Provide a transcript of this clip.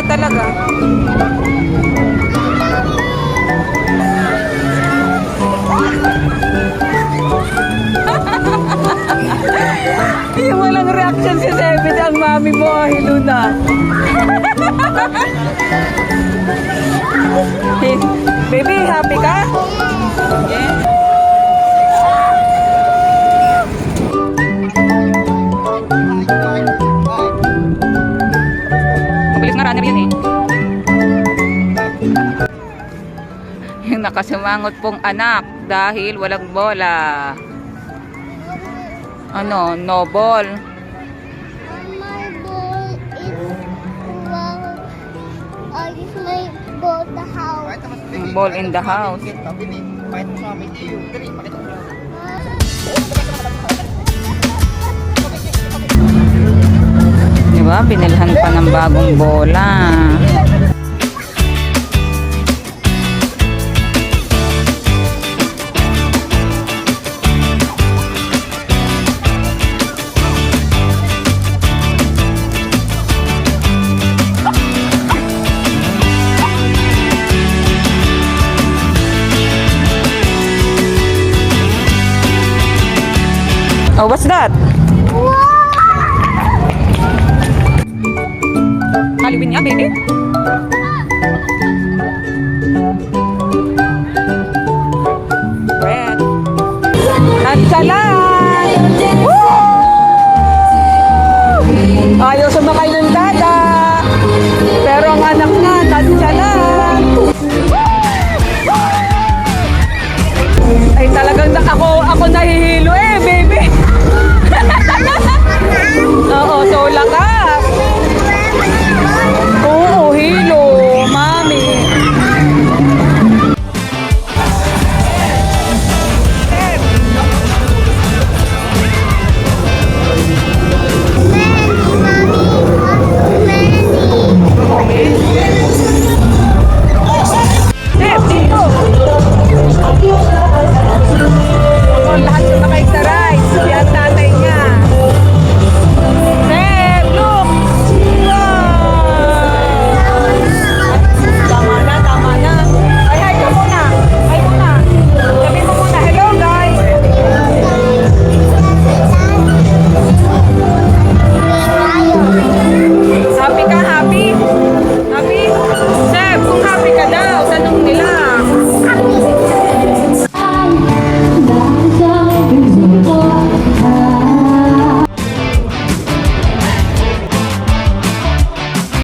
na talaga. Yung walang reaction si David, ang mami mo, hilo na. Baby, happy ka? Yeah. Mabilis nga runner yun eh. Yung nakasimangot pong anak dahil walang bola. Ano, no ball. My ball is well. Is my ball the house? Ball in the house. Diba? Binilhan pa ng bagong bola. Oh, what's that? Halloween niya, baby? Red. Nagsalan! Woo! Ayaw sumakay ng dada.